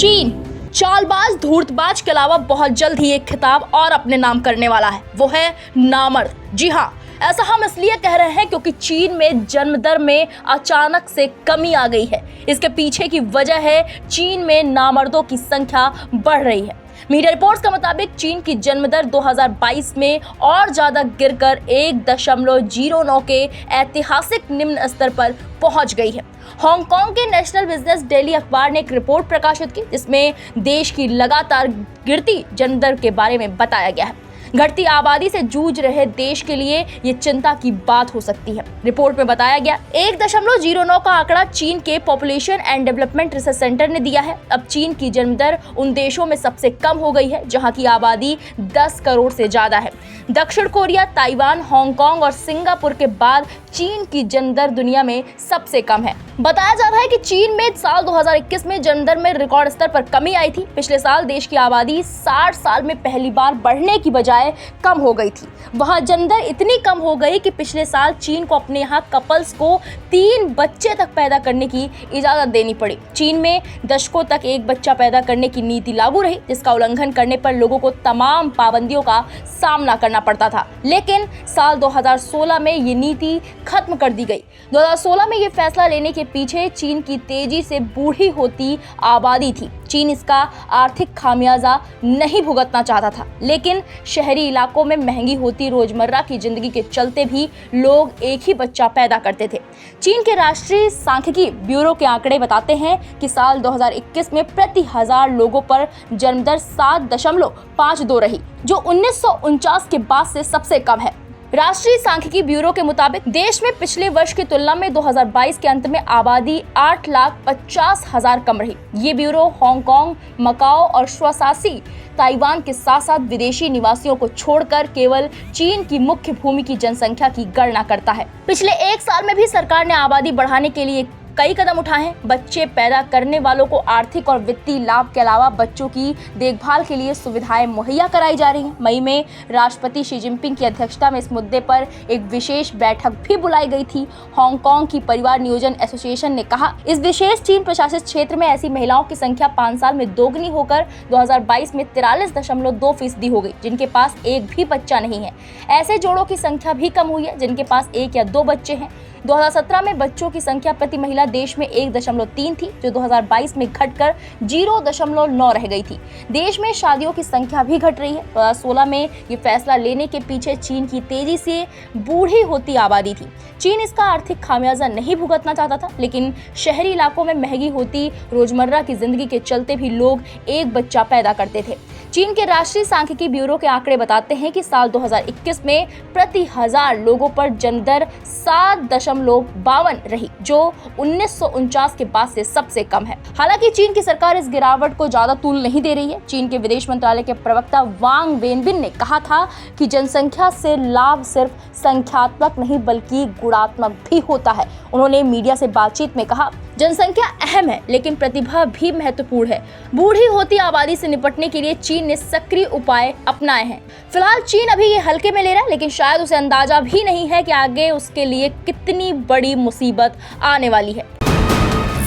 चीन चालबाज धूर्तबाज के अलावा बहुत जल्द ही एक खिताब और अपने नाम करने वाला है, वो है नामर्द। जी हाँ, ऐसा हम इसलिए कह रहे हैं क्योंकि चीन में जन्म दर में अचानक से कमी आ गई है। इसके पीछे की वजह है चीन में नामर्दों की संख्या बढ़ रही है। मीडिया रिपोर्ट्स के मुताबिक चीन की जन्म दर 2022 में और ज्यादा गिरकर 1.09 के ऐतिहासिक निम्न स्तर पर पहुंच गई है। हांगकांग के नेशनल बिजनेस डेली अखबार ने एक रिपोर्ट प्रकाशित की जिसमें देश की लगातार गिरती जन्म दर के बारे में बताया गया है। घटती आबादी से जूझ रहे देश के लिए ये चिंता की बात हो सकती है। रिपोर्ट में बताया गया 1.09 का आंकड़ा चीन के population and development research centre ने दिया है। अब चीन की जन्म दर उन देशों में सबसे कम हो गई है जहां की आबादी 10 करोड़ से ज्यादा है। दक्षिण कोरिया, ताइवान, हांगकांग और सिंगापुर के बाद चीन की जन्म दर दुनिया में सबसे कम है। बताया जा रहा है कि चीन में साल 2021 में जन्म दर में रिकॉर्ड स्तर पर कमी आई थी। पिछले साल देश की आबादी 60 साल में पहली बार बढ़ने की बजाय कम हो गई थी। वहां जन्म दर इतनी कम हो गई कि पिछले साल चीन को अपने यहाँ कपल्स को 3 बच्चे तक पैदा करने की इजाजत देनी पड़ी। चीन में दशकों तक एक बच्चा पैदा करने की नीति लागू रही, जिसका उल्लंघन करने पर लोगों को तमाम पाबंदियों का सामना करना पड़ता था। लेकिन साल 2016 में ये नीति खत्म कर दी गई। 2016 में ये फैसला लेने के पीछे चीन की तेजी से बूढ़ी होती आबादी थी। चीन इसका आर्थिक खामियाजा नहीं भुगतना चाहता था, लेकिन शहरी इलाकों में महंगी होती रोजमर्रा की जिंदगी के चलते भी लोग एक ही बच्चा पैदा करते थे। चीन के राष्ट्रीय सांख्यिकी ब्यूरो के आंकड़े बताते हैं कि साल 2021 में प्रति 1000 लोगों पर जन्म दर 7.52 रही, जो 1949 के बाद से सबसे कम है। राष्ट्रीय सांख्यिकी ब्यूरो के मुताबिक देश में पिछले वर्ष की तुलना में 2022 के अंत में आबादी 8,50,000 कम रही। ये ब्यूरो हांगकांग, मकाओ और स्वशासी ताइवान के साथ साथ विदेशी निवासियों को छोड़कर केवल चीन की मुख्य भूमि की जनसंख्या की गणना करता है। पिछले 1 साल में भी सरकार ने आबादी बढ़ाने के लिए कई कदम उठाए हैं। बच्चे पैदा करने वालों को आर्थिक और वित्तीय लाभ के अलावा बच्चों की देखभाल के लिए सुविधाएं मुहैया कराई जा रही हैं। मई में राष्ट्रपति शी जिनपिंग की अध्यक्षता में इस मुद्दे पर एक विशेष बैठक भी बुलाई गई थी। हांगकांग की परिवार नियोजन एसोसिएशन ने कहा, इस विशेष चीन प्रशासित क्षेत्र में ऐसी महिलाओं की संख्या 5 साल में दोगुनी होकर 2022 में 43.2% हो गई, जिनके पास एक भी बच्चा नहीं है। ऐसे जोड़ों की संख्या भी कम हुई है जिनके पास 1 या 2 बच्चे हैं। 2017 में बच्चों की संख्या प्रति महिला देश में 1.3 थी, जो 2022 में घटकर 0.9 रह गई थी। देश में शादियों की संख्या भी घट रही है। 2016 में ये फैसला लेने के पीछे चीन की तेजी से बूढ़ी होती आबादी थी। चीन इसका आर्थिक खामियाजा नहीं भुगतना चाहता था, लेकिन शहरी इलाकों में महंगी होती रोजमर्रा की जिंदगी के चलते भी लोग एक बच्चा पैदा करते थे। चीन के राष्ट्रीय सांख्यिकी ब्यूरो के आंकड़े बताते हैं कि साल 2021 में प्रति 1000 लोगों पर जन्म दर 7.52 रही, जो 1949 के बाद से सबसे कम है। हालांकि चीन की सरकार इस गिरावट को ज्यादा तूल नहीं दे रही है। चीन के विदेश मंत्रालय के प्रवक्ता वांग वेनबिन ने कहा था कि जनसंख्या से लाभ सिर्फ संख्यात्मक नहीं बल्कि गुणात्मक भी होता है। उन्होंने मीडिया से बातचीत में कहा, जनसंख्या अहम है लेकिन प्रतिभा भी महत्वपूर्ण है। बूढ़ी होती आबादी से निपटने के लिए चीन ने सक्रिय उपाय अपनाए हैं। फिलहाल चीन अभी ये हल्के में ले रहा है, लेकिन शायद उसे अंदाजा भी नहीं है कि आगे उसके लिए कितनी बड़ी मुसीबत आने वाली है।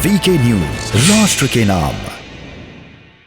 वीके न्यूज़, राष्ट्र के नाम।